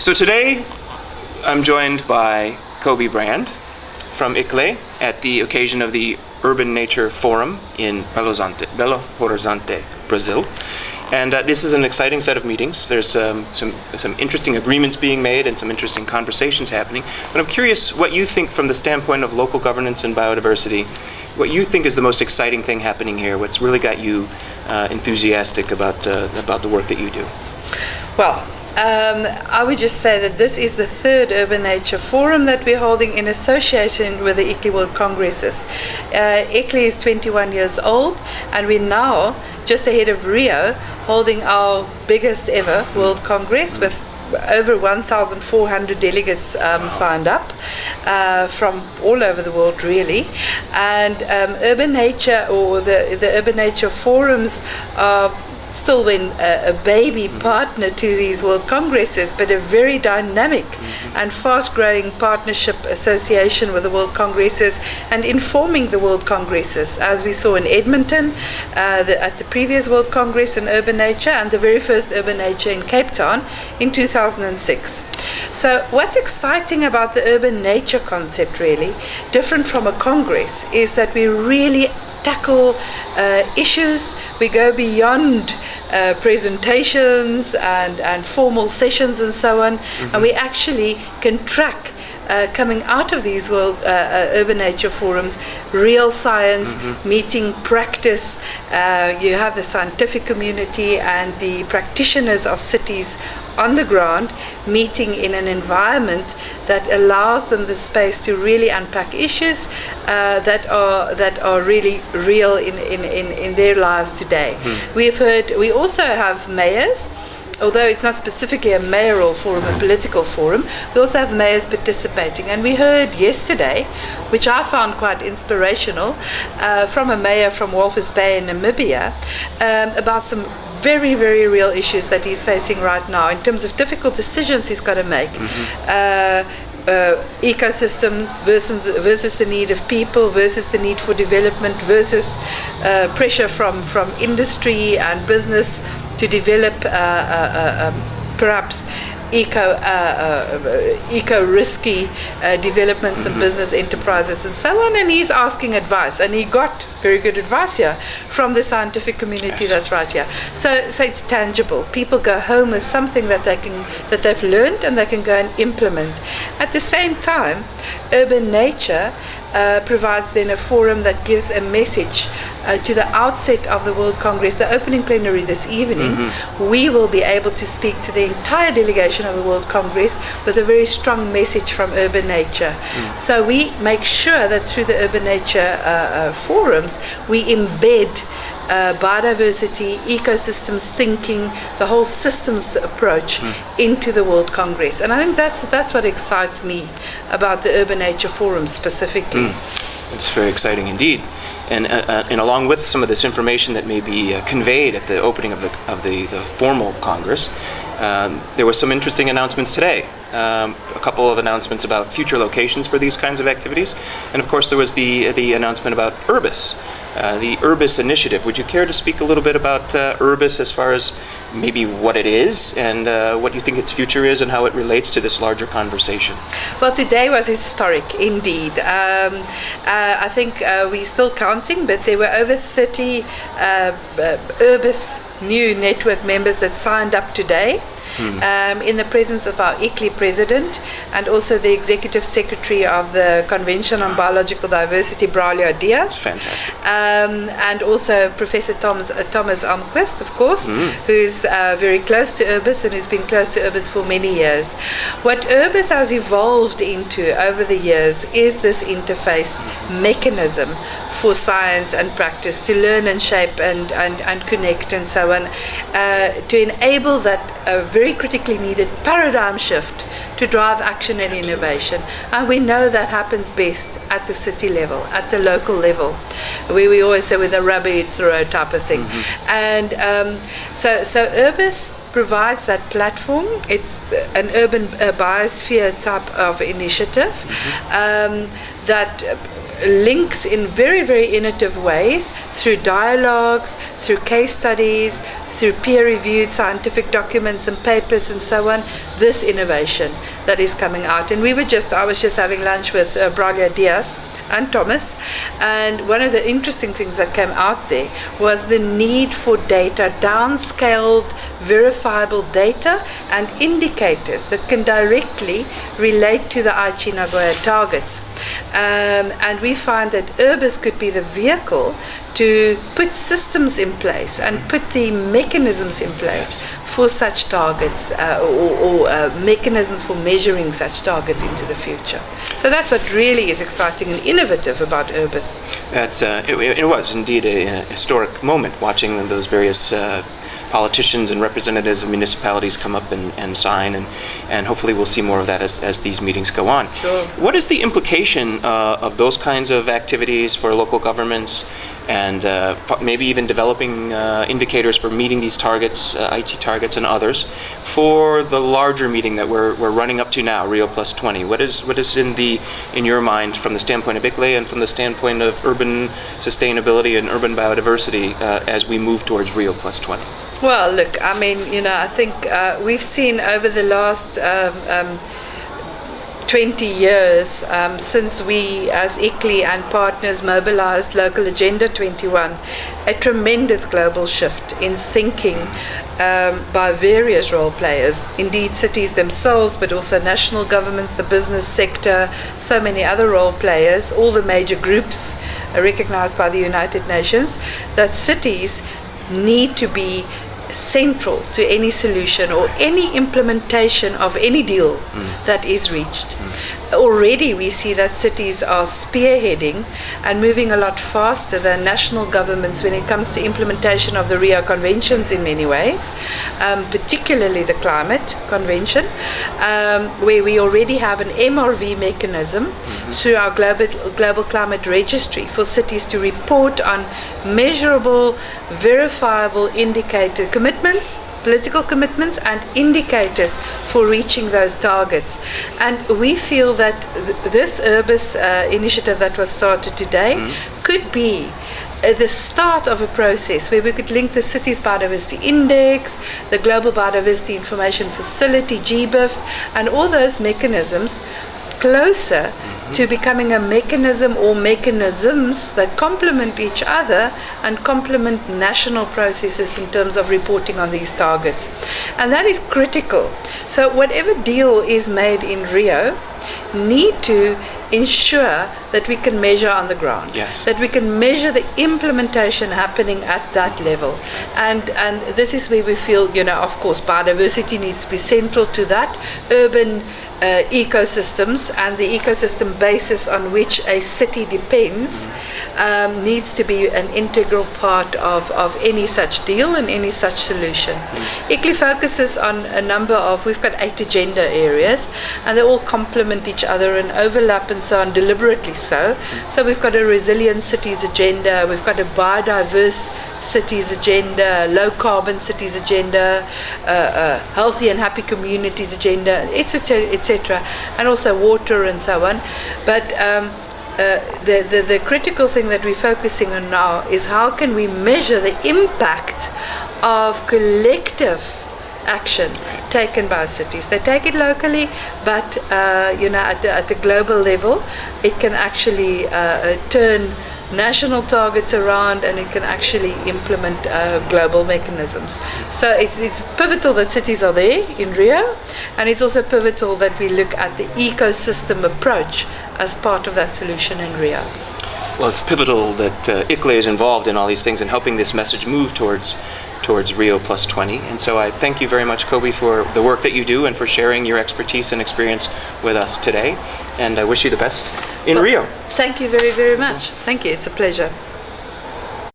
So today, I'm joined by Kobie Brand from ICLEI at the occasion of the Urban Nature Forum in Belo Horizonte, Brazil. And this is an exciting set of meetings. There's some interesting agreements being made and some interesting conversations happening. But I'm curious what you think from the standpoint of local governance and biodiversity, what you think is the most exciting thing happening here, what's really got you enthusiastic about the work that you do? Well, I would just say that this is the third Urban Nature Forum that we're holding in association with the ICLEI World Congresses. ICLEI is 21 years old, and we're now just ahead of Rio holding our biggest ever World Congress with over 1,400 delegates signed up from all over the world, really. And Urban Nature, or the Urban Nature Forums, are still been a baby partner to these World Congresses, but a very dynamic and fast-growing partnership association with the World Congresses and informing the World Congresses, as we saw in Edmonton at the previous World Congress in Urban Nature and the very first Urban Nature in Cape Town in 2006. So what's exciting about the urban nature concept, really, different from a Congress, is that we really tackle issues. We go beyond presentations and formal sessions and so on, and we actually can track coming out of these world urban nature forums, real science meeting practice. You have the scientific community and the practitioners of cities on the ground meeting in an environment that allows them the space to really unpack issues that are really real in their lives today. We also have mayors. Although it's not specifically a mayoral forum, a political forum, we also have mayors participating. And we heard yesterday, which I found quite inspirational, from a mayor from Walvis Bay in Namibia, about some very, very real issues that he's facing right now in terms of difficult decisions he's got to make. Ecosystems versus the need of people, versus the need for development, versus pressure from industry and business to develop perhaps eco-risky developments and business enterprises and so on. And he's asking advice, and he got very good advice here from the scientific community. Yes. That's right here. So it's tangible. People go home with something that they've learned and they can go and implement. At the same time, Urban Nature provides then a forum that gives a message to the outset of the World Congress, the opening plenary this evening. We will be able to speak to the entire delegation of the World Congress with a very strong message from Urban Nature. So we make sure that through the Urban Nature forums, we embed biodiversity, ecosystems thinking, the whole systems approach into the World Congress. And I think that's what excites me about the Urban Nature Forum specifically. It's very exciting indeed. And along with some of this information that may be conveyed at the opening of the formal Congress, there were some interesting announcements today. A couple of announcements about future locations for these kinds of activities. And of course there was the announcement about Urbis, the Urbis initiative. Would you care to speak a little bit about Urbis as far as maybe what it is and what you think its future is and how it relates to this larger conversation? Well, today was historic indeed. I think we're still counting, but there were over 30 Urbis new network members that signed up today. In the presence of our ICLEI president and also the executive secretary of the Convention on Biological Diversity, Braulio Diaz. Fantastic. And also Professor Thomas Almquist, of course, who's very close to Urbis and who's been close to Urbis for many years. What Urbis has evolved into over the years is this interface mechanism for science and practice to learn and shape and connect and so on, to enable that very critically needed paradigm shift to drive action and innovation. And we know that happens best at the city level, at the local level, where we always say with the rubber hits the road type of thing. And so Urbis provides that platform. It's an urban biosphere type of initiative that links in very, very innovative ways through dialogues, through case studies, through peer-reviewed scientific documents and papers and so on, this innovation that is coming out. And I was just having lunch with Braulio Diaz and Thomas, and one of the interesting things that came out there was the need for data, downscaled, verifiable data and indicators that can directly relate to the Aichi Nagoya targets. And we find that URBIS could be the vehicle to put systems in place and put the mechanisms in place for such targets or mechanisms for measuring such targets into the future. So that's what really is exciting and innovative about URBIS. It was indeed a historic moment watching those various politicians and representatives of municipalities come up and sign, and hopefully we'll see more of that as these meetings go on. Sure. What is the implication of those kinds of activities for local governments, and maybe even developing indicators for meeting these targets, IT targets and others, for the larger meeting that we're running up to now, Rio Plus 20? What is in your mind from the standpoint of ICLEI and from the standpoint of urban sustainability and urban biodiversity as we move towards Rio Plus 20? Well, look, I mean, I think we've seen over the last 20 years since we as ICLEI and partners mobilized Local Agenda 21, a tremendous global shift in thinking by various role players, indeed cities themselves, but also national governments, the business sector, so many other role players, all the major groups recognized by the United Nations, that cities need to be central to any solution or any implementation of any deal that is reached. Already we see that cities are spearheading and moving a lot faster than national governments when it comes to implementation of the Rio Conventions in many ways, particularly the Climate Convention, where we already have an MRV mechanism through our global climate registry for cities to report on measurable, verifiable indicator commitments, political commitments and indicators for reaching those targets. And we feel that this URBIS initiative that was started today could be the start of a process where we could link the Cities Biodiversity Index, the Global Biodiversity Information Facility, GBIF, and all those mechanisms closer to becoming a mechanism or mechanisms that complement each other and complement national processes in terms of reporting on these targets. And that is critical. So whatever deal is made in Rio need to ensure that we can measure on the ground, that we can measure the implementation happening at that level. And this is where we feel, of course, biodiversity needs to be central to that. Urban ecosystems and the ecosystem basis on which a city depends needs to be an integral part of any such deal and any such solution. ICLEI focuses on a number of, we've got 8 agenda areas, and they all complement each other and overlap and so on, deliberately so. So we've got a resilient cities agenda, we've got a biodiverse cities agenda, low carbon cities agenda, healthy and happy communities agenda, etc., and also water and so on. But the critical thing that we're focusing on now is how can we measure the impact of collective action taken by cities. They take it locally, but at a global level, it can actually turn national targets around, and it can actually implement global mechanisms. So it's pivotal that cities are there in Rio, and it's also pivotal that we look at the ecosystem approach as part of that solution in Rio. Well, it's pivotal that ICLEI is involved in all these things and helping this message move towards Rio Plus 20. And so I thank you very much, Kobie, for the work that you do and for sharing your expertise and experience with us today. And I wish you the best in Rio. Thank you very, very much. Thank you. It's a pleasure.